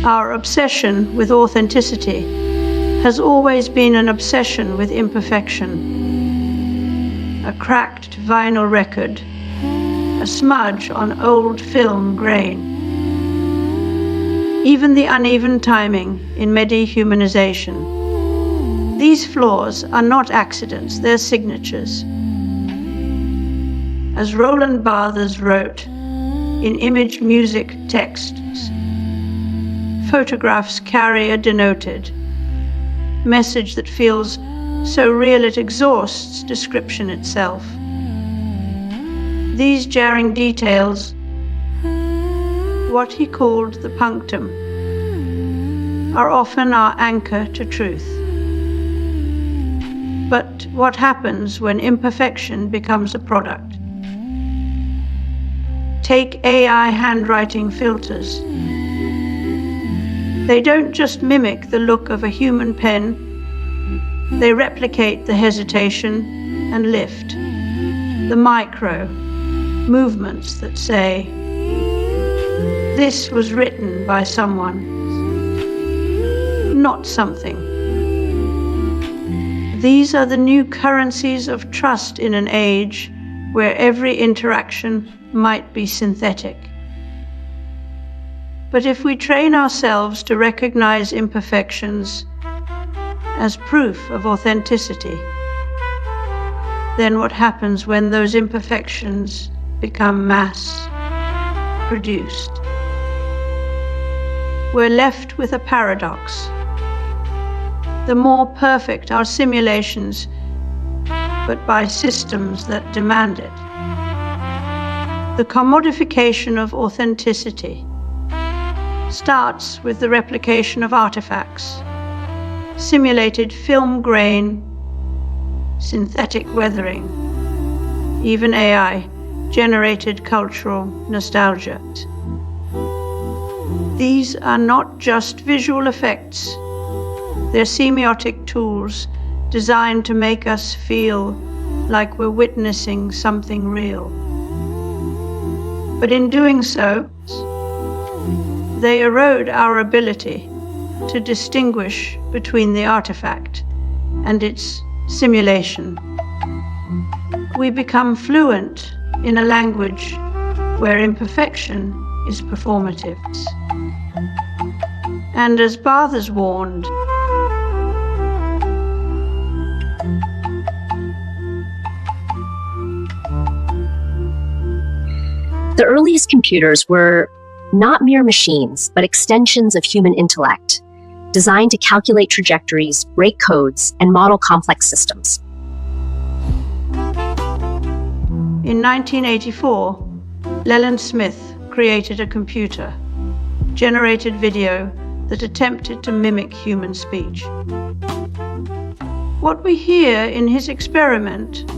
Our obsession with authenticity has always been an obsession with imperfection. A cracked vinyl record, a smudge on old film grain. Even the uneven timing in medi-humanization. These flaws are not accidents, they're signatures. As Roland Barthes wrote in Image Music Texts, photographs carry a denoted message that feels so real it exhausts description itself. These jarring details, what he called the punctum, are often our anchor to truth. But what happens when imperfection becomes a product? Take AI handwriting filters. They don't just mimic the look of a human pen, they replicate the hesitation and lift, the micro movements that say, this was written by someone, not something. These are the new currencies of trust in an age where every interaction might be synthetic. But if we train ourselves to recognize imperfections as proof of authenticity, then what happens when those imperfections become mass-produced? We're left with a paradox. The more perfect our simulations, but by systems that demand it. The commodification of authenticity starts with the replication of artifacts, simulated film grain, synthetic weathering, even AI-generated cultural nostalgia. These are not just visual effects, they're semiotic tools designed to make us feel like we're witnessing something real. But in doing so, they erode our ability to distinguish between the artifact and its simulation. We become fluent in a language where imperfection is performative. And as Barthes warned, the earliest computers were not mere machines, but extensions of human intellect, designed to calculate trajectories, break codes, and model complex systems. In 1984, Leland Smith created a computer, generated video that attempted to mimic human speech. What we hear in his experiment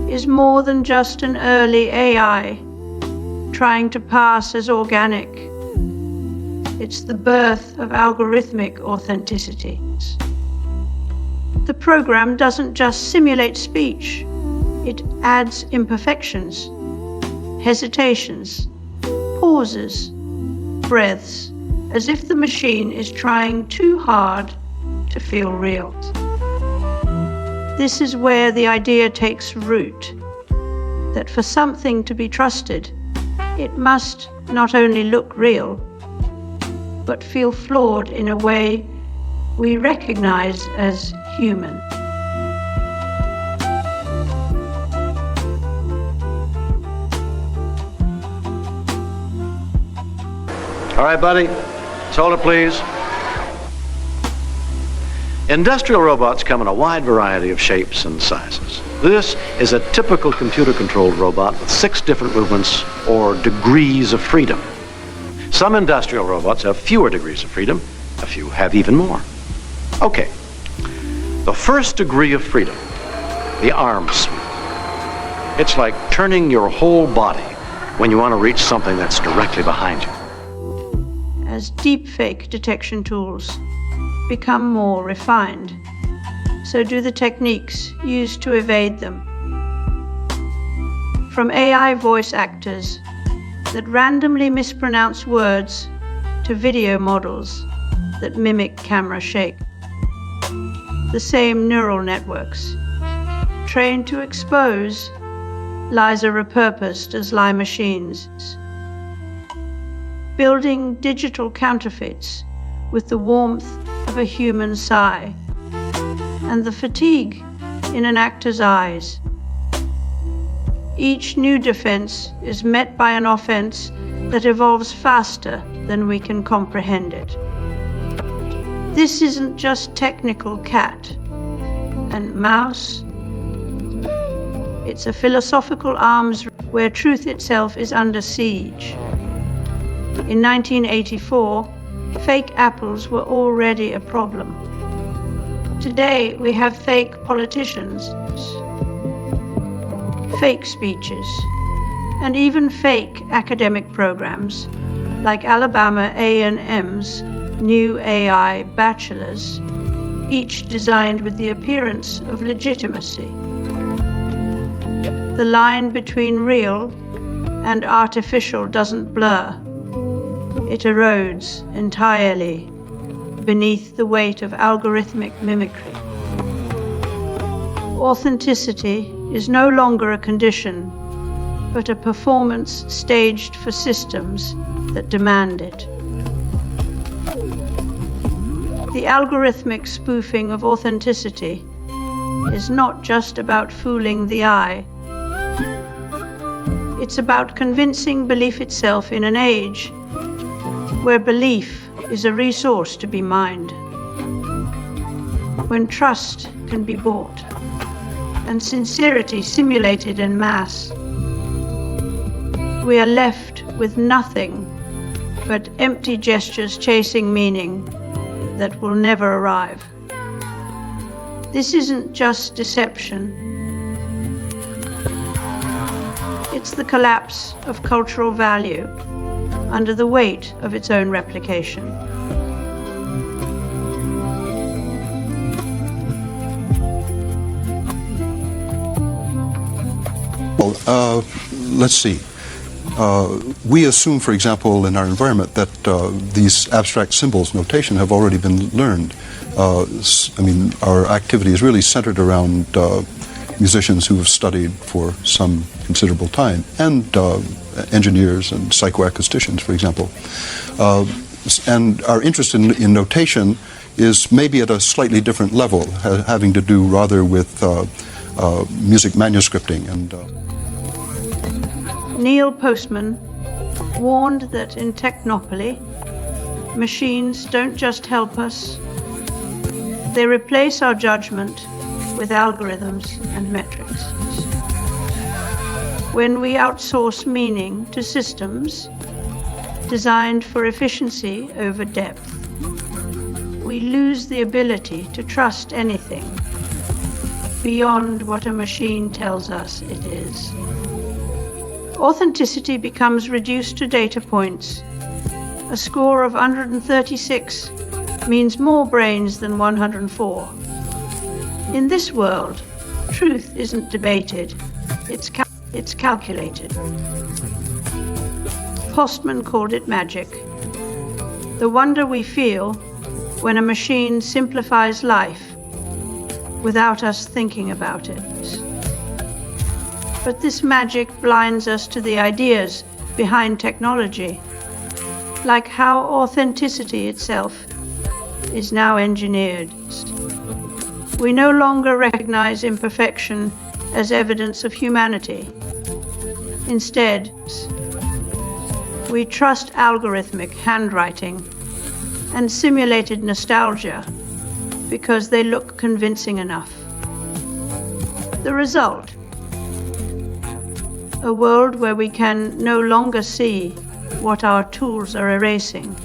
is more than just an early AI trying to pass as organic. It's the birth of algorithmic authenticity. The program doesn't just simulate speech, it adds imperfections, hesitations, pauses, breaths, as if the machine is trying too hard to feel real. This is where the idea takes root, that for something to be trusted, it must not only look real, but feel flawed in a way we recognize as human. All right, buddy, hold it, please. Industrial robots come in a wide variety of shapes and sizes. This is a typical computer-controlled robot with 6 different movements or degrees of freedom. Some industrial robots have fewer degrees of freedom, a few have even more. Okay, the first degree of freedom, the arm sweep. It's like turning your whole body when you want to reach something that's directly behind you. As deepfake detection tools become more refined, so do the techniques used to evade them. From AI voice actors that randomly mispronounce words to video models that mimic camera shake. The same neural networks, trained to expose, lies are repurposed as lie machines, building digital counterfeits with the warmth of a human sigh and the fatigue in an actor's eyes. Each new defense is met by an offense that evolves faster than we can comprehend it. This isn't just technical cat and mouse. It's a philosophical arms where truth itself is under siege. In 1984, fake apples were already a problem. Today, we have fake politicians, fake speeches, and even fake academic programs, like Alabama A&M's new AI bachelors, each designed with the appearance of legitimacy. The line between real and artificial doesn't blur. It erodes entirely beneath the weight of algorithmic mimicry. Authenticity is no longer a condition, but a performance staged for systems that demand it. The algorithmic spoofing of authenticity is not just about fooling the eye. It's about convincing belief itself in an age where belief is a resource to be mined, when trust can be bought and sincerity simulated en masse. We are left with nothing but empty gestures chasing meaning that will never arrive. This isn't just deception. It's the collapse of cultural value under the weight of its own replication. Well, let's see. We assume, for example, in our environment that these abstract symbols notation have already been learned. I mean, our activity is really centered around musicians who have studied for some considerable time, and engineers and psychoacousticians, for example. And our interest in notation is maybe at a slightly different level, having to do rather with music manuscripting. And Neil Postman warned that in Technopoly, machines don't just help us, they replace our judgment with algorithms and metrics. When we outsource meaning to systems designed for efficiency over depth, we lose the ability to trust anything beyond what a machine tells us it is. Authenticity becomes reduced to data points. A score of 136 means more brains than 104. In this world, truth isn't debated, it's calculated. Postman called it magic. The wonder we feel when a machine simplifies life without us thinking about it. But this magic blinds us to the ideas behind technology, like how authenticity itself is now engineered. We no longer recognize imperfection as evidence of humanity. Instead, we trust algorithmic handwriting and simulated nostalgia because they look convincing enough. The result: a world where we can no longer see what our tools are erasing.